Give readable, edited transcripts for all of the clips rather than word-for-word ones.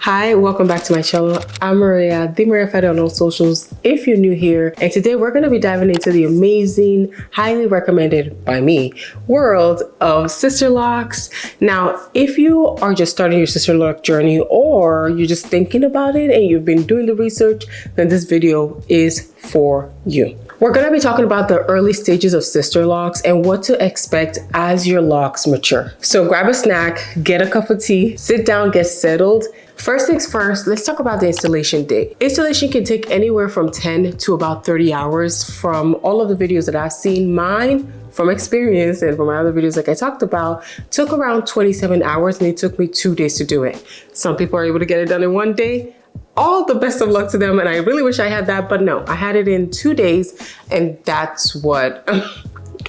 Hi, welcome back to my channel. I'm Maria, the Maria Fede on all socials if you're new here. And today we're going to be diving into the amazing, highly recommended by me, world of Sisterlocks. Now, if you are just starting your Sisterlock journey or you're just thinking about it and you've been doing the research, then this video is for you. We're going to be talking about the early stages of Sisterlocks and what to expect as your locks mature. So grab a snack, get a cup of tea, sit down, get settled. First things first, let's talk about the installation day. Installation can take anywhere from 10 to about 30 hours. From all of the videos that I've seen, mine from experience and from my other videos like I talked about, took around 27 hours and it took me 2 days to do it. Some people are able to get it done in 1 day. All the best of luck to them, and I really wish I had that, but no, I had it in 2 days, and that's what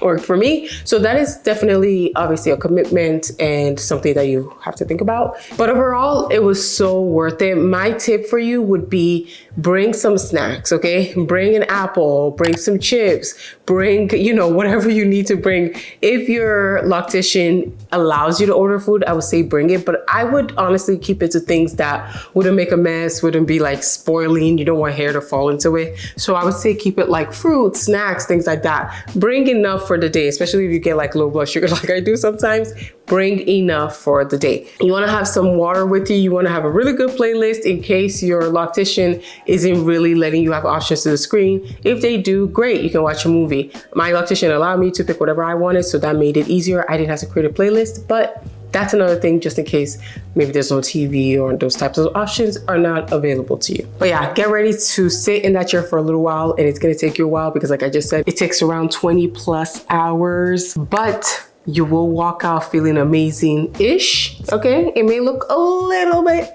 worked for me. So that is definitely obviously a commitment and something that you have to think about. But overall, it was so worth it. My tip for you would be bring some snacks, okay? Bring an apple, bring some chips, bring, whatever you need to bring. If your loctician allows you to order food, I would say bring it, but I would honestly keep it to things that wouldn't make a mess, wouldn't be like spoiling. You don't want hair to fall into it. So I would say keep it like fruit, snacks, things like that. Bring enough for the day, especially if you get like low blood sugar like I do sometimes. Bring enough for the day. You want to have some water with you. You want to have a really good playlist in case your loctician isn't really letting you have options to the screen. If they do, great, you can watch a movie. My loctician allowed me to pick whatever I wanted, so that made it easier. I didn't have to create a playlist, but that's another thing just in case maybe there's no TV or those types of options are not available to you. But yeah, get ready to sit in that chair for a little while, and it's going to take you a while because like I just said, it takes around 20 plus hours, but you will walk out feeling amazing-ish, okay? It may look a little bit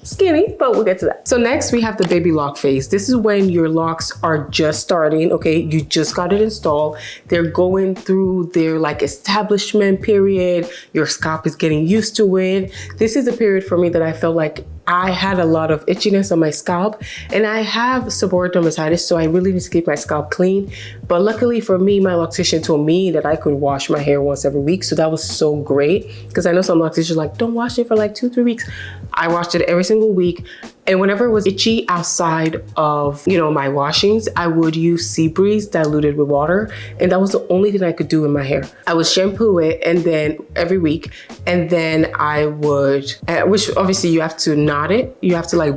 skinny, but we'll get to that. So next we have the baby lock phase. This is when your locks are just starting, okay? You just got it installed. They're going through their like establishment period. Your scalp is getting used to it. This is a period for me that I felt like I had a lot of itchiness on my scalp, and I have seborrheic dermatitis, so I really need to keep my scalp clean. But luckily for me, my loctician told me that I could wash my hair once every week, so that was so great, because I know some locticians are like, don't wash it for like 2-3 weeks. I washed it every single week, and whenever it was itchy outside of, my washings, I would use sea breeze diluted with water, and that was the only thing I could do in my hair. I would shampoo it, and then every week, and then I would, which obviously you have to knot it. You have to like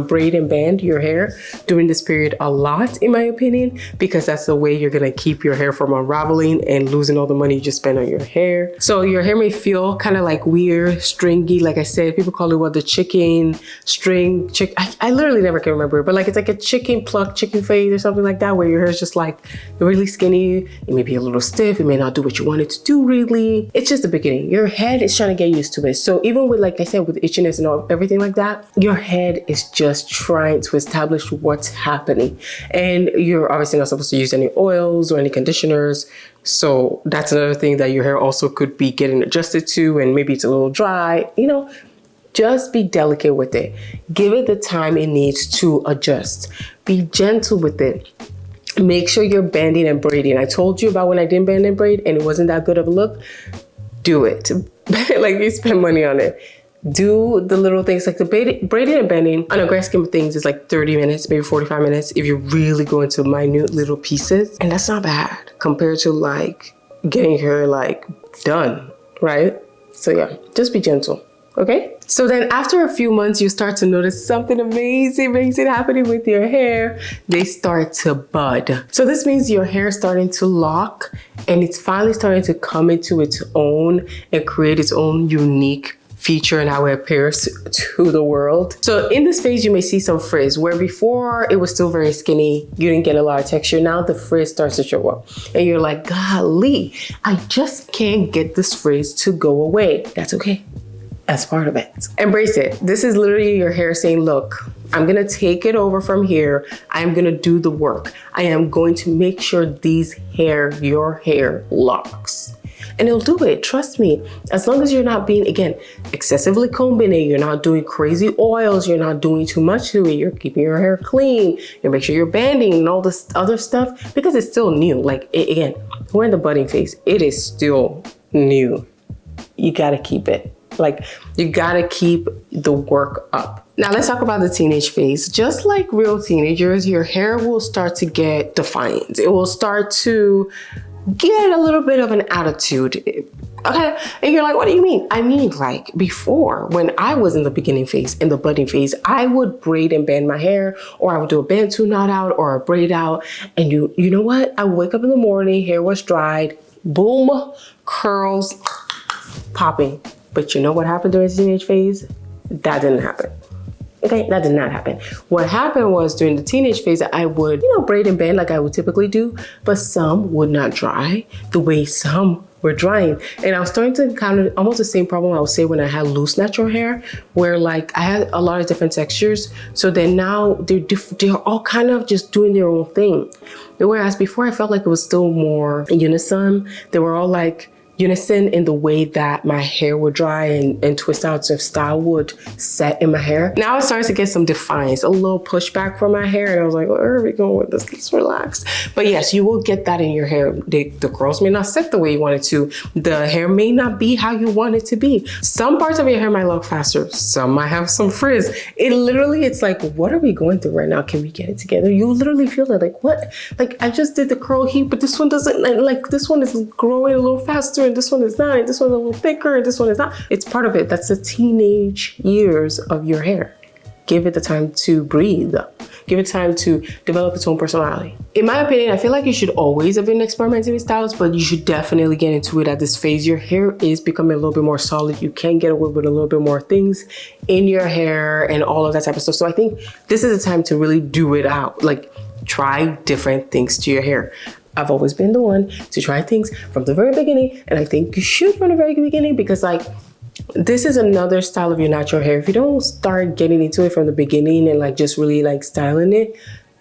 braid and band your hair during this period a lot, in my opinion, because that's the way you're gonna keep your hair from unraveling and losing all the money you just spent on your hair. So your hair may feel kind of like weird, stringy. Like I said, people call it the chicken string. I literally never can remember it, but like it's like a chicken phase or something like that, where your hair is just like really skinny. It may be a little stiff. It may not do what you want it to do really. It's just the beginning. Your head is trying to get used to it. So even with, like I said, with itchiness and everything like that, your head is just trying to establish what's happening. And you're obviously not supposed to use any oils or any conditioners. So that's another thing that your hair also could be getting adjusted to, and maybe it's a little dry, Just be delicate with it. Give it the time it needs to adjust. Be gentle with it. Make sure you're banding and braiding. I told you about when I didn't band and braid and it wasn't that good of a look. Do it. Like, you spend money on it. Do the little things like the braiding and bending on a grand scheme of things is like 30 minutes, maybe 45 minutes if you really go into minute little pieces. And that's not bad compared to like getting your hair like done, right? So yeah, just be gentle. Okay, so then after a few months, you start to notice something amazing happening with your hair. They start to bud. So this means your hair is starting to lock, and it's finally starting to come into its own and create its own unique feature and how it appears to the world. So in this phase, you may see some frizz, where before it was still very skinny, you didn't get a lot of texture. Now the frizz starts to show up and you're like, golly, I just can't get this frizz to go away. That's okay. That's part of it. Embrace it. This is literally your hair saying, look, I'm gonna take it over from here. I'm gonna do the work. I am going to make sure your hair locks. And it'll do it, trust me. As long as you're not being, again, excessively combing it, you're not doing crazy oils, you're not doing too much to it, you're keeping your hair clean, you make sure you're banding and all this other stuff, because it's still new. Like, again, we're in the budding phase. It is still new. You gotta keep it. Like, you gotta keep the work up. Now let's talk about the teenage phase. Just like real teenagers, your hair will start to get defined. It will start to get a little bit of an attitude. Okay, and you're like, what do you mean? I mean, like before, when I was in the beginning phase, in the budding phase, I would braid and band my hair, or I would do a bantu knot out or a braid out. And you know what? I would wake up in the morning, hair was dried, boom, curls popping. But you know what happened during the teenage phase? That didn't happen. Okay, that did not happen. What happened was during the teenage phase, I would, braid and band like I would typically do, but some would not dry the way some were drying. And I was starting to encounter almost the same problem I would say when I had loose natural hair, where like I had a lot of different textures. So then now they're all kind of just doing their own thing. Whereas before I felt like it was still more unison. They were all like unison in the way that my hair would dry and twist out, so style would set in my hair. Now I started to get some defiance, a little pushback from my hair, and I was like, where are we going with this? Let's relax. But yes, you will get that in your hair. The curls may not set the way you want it to. The hair may not be how you want it to be. Some parts of your hair might look faster. Some might have some frizz. It's like, what are we going through right now? Can we get it together? You literally feel that, like, what? Like, I just did the curl heat, but this one doesn't, like this one is growing a little faster, and this one is not, and this one's a little thicker, and this one is not. It's part of it. That's the teenage years of your hair. Give it the time to breathe. Give it time to develop its own personality. In my opinion, I feel like you should always have been experimenting with styles, but you should definitely get into it at this phase. Your hair is becoming a little bit more solid. You can get away with a little bit more things in your hair and all of that type of stuff. So I think this is the time to really do it out. Like, try different things to your hair. I've always been the one to try things from the very beginning, and I think you should from the very beginning, because like, this is another style of your natural hair. If you don't start getting into it from the beginning and like just really like styling it,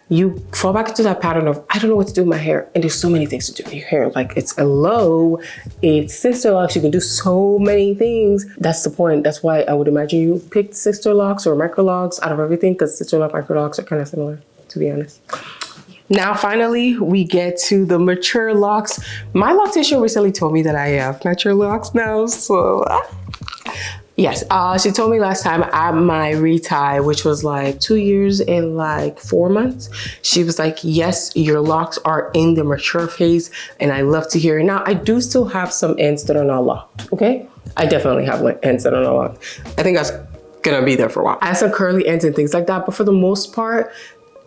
you fall back into that pattern of, I don't know what to do with my hair. And there's so many things to do with your hair. Like, it's a low, it's Sisterlocks. You can do so many things. That's the point. That's why I would imagine you picked Sisterlocks or Microlocks out of everything, because Sisterlocks, Microlocks are kind of similar, to be honest. Now, finally, we get to the mature locks. My loctician recently told me that I have mature locks now, so yes. She told me last time at my retie, which was like 2 years and like 4 months, she was like, yes, your locks are in the mature phase, and I love to hear it. Now, I do still have some ends that are not locked, okay? I definitely have ends that are not locked. I think that's gonna be there for a while. I have some curly ends and things like that, but for the most part,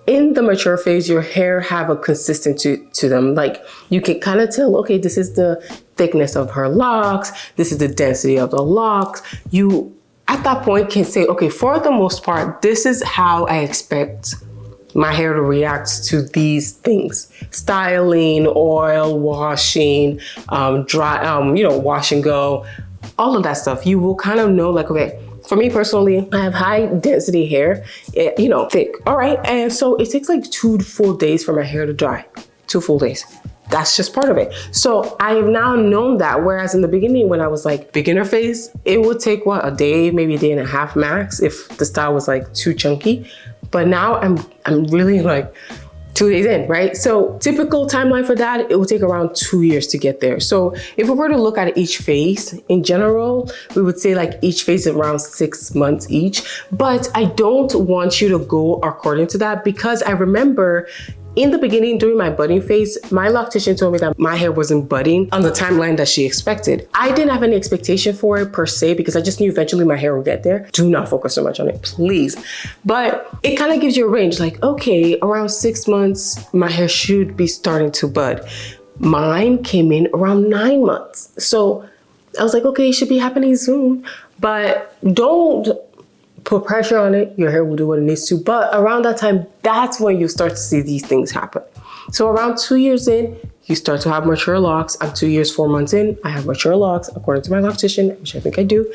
in the mature phase, your hair have a consistency to them. Like, you can kind of tell, okay, this is the thickness of her locks. This is the density of the locks. You, at that point, can say, okay, for the most part, this is how I expect my hair to react to these things. Styling, oil, washing, dry, wash and go, all of that stuff. You will kind of know, like, okay, for me personally, I have high density hair, thick. All right, and so it takes like 2 full days for my hair to dry. 2 full days. That's just part of it. So I have now known that, whereas in the beginning, when I was like beginner phase, it would take a day, maybe a day and a half max if the style was like too chunky. But now I'm really like 2 days in, right? So typical timeline for that, it will take around 2 years to get there. So if we were to look at each phase in general, we would say like each phase is around 6 months each. But I don't want you to go according to that, because I remember in the beginning, during my budding phase, my loctician told me that my hair wasn't budding on the timeline that she expected. I didn't have any expectation for it per se, because I just knew eventually my hair would get there. Do not focus so much on it, please. But it kind of gives you a range, like, okay, around 6 months, my hair should be starting to bud. Mine came in around 9 months. So I was like, okay, it should be happening soon, but don't put pressure on it. Your hair will do what it needs to. But around that time, that's when you start to see these things happen. So around 2 years in, you start to have mature locks. I'm 2 years, 4 months in. I have mature locks, according to my loctician, which I think I do.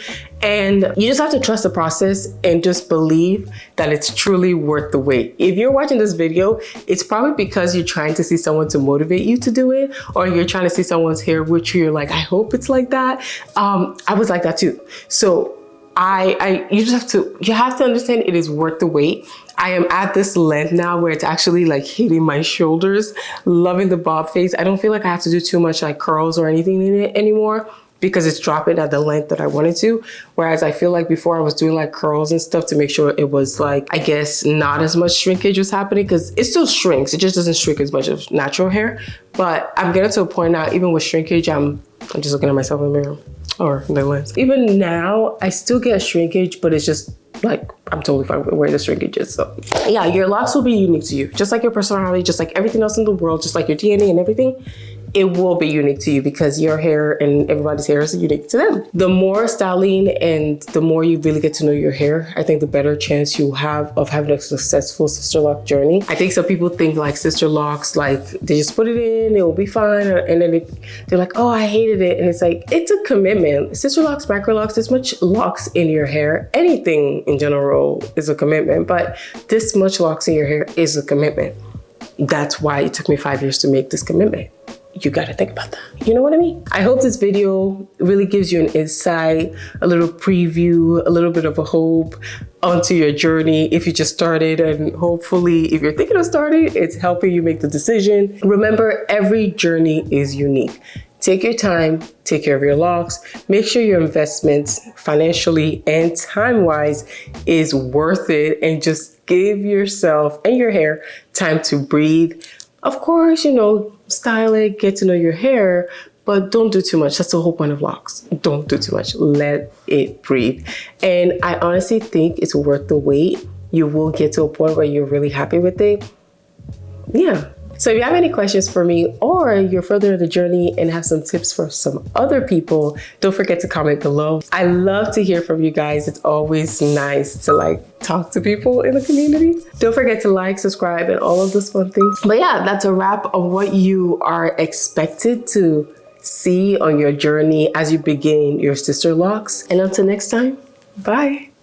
And you just have to trust the process and just believe that it's truly worth the wait. If you're watching this video, it's probably because you're trying to see someone to motivate you to do it, or you're trying to see someone's hair, which you're like, I hope it's like that. I was like that too. So you have to understand it is worth the wait. I am at this length now where it's actually like hitting my shoulders, loving the bob face. I don't feel like I have to do too much like curls or anything in it anymore. because it's dropping at the length that I wanted to. Whereas I feel like before I was doing like curls and stuff to make sure it was like, I guess, not as much shrinkage was happening, because it still shrinks. It just doesn't shrink as much as natural hair. But I'm getting to a point now, even with shrinkage, I'm just looking at myself in the mirror or the lens. Even now, I still get shrinkage, but it's just like, I'm totally fine with where the shrinkage is. So yeah, your locks will be unique to you. Just like your personality, just like everything else in the world, just like your DNA and everything. It will be unique to you because your hair and everybody's hair is unique to them. The more styling and the more you really get to know your hair, I think the better chance you have of having a successful Sisterlock journey. I think some people think like Sisterlocks, like they just put it in, it will be fine. And then they're like, oh, I hated it. And it's like, it's a commitment. Sisterlocks, microlocks, this much locks in your hair, anything in general is a commitment, but this much locks in your hair is a commitment. That's why it took me 5 years to make this commitment. You got to think about that. You know what I mean? I hope this video really gives you an insight, a little preview, a little bit of a hope onto your journey if you just started, and hopefully if you're thinking of starting, it's helping you make the decision. Remember, every journey is unique. Take your time, take care of your locks, make sure your investments financially and time-wise is worth it, and just give yourself and your hair time to breathe. Of course, you know, style it, get to know your hair, but don't do too much. That's the whole point of locks. Don't do too much. Let it breathe. And I honestly think it's worth the wait. You will get to a point where you're really happy with it. Yeah. So if you have any questions for me, or you're further in the journey and have some tips for some other people, don't forget to comment below. I love to hear from you guys. It's always nice to like talk to people in the community. Don't forget to like, subscribe, and all of those fun things. But yeah, that's a wrap of what you are expected to see on your journey as you begin your Sisterlocks. And until next time, bye.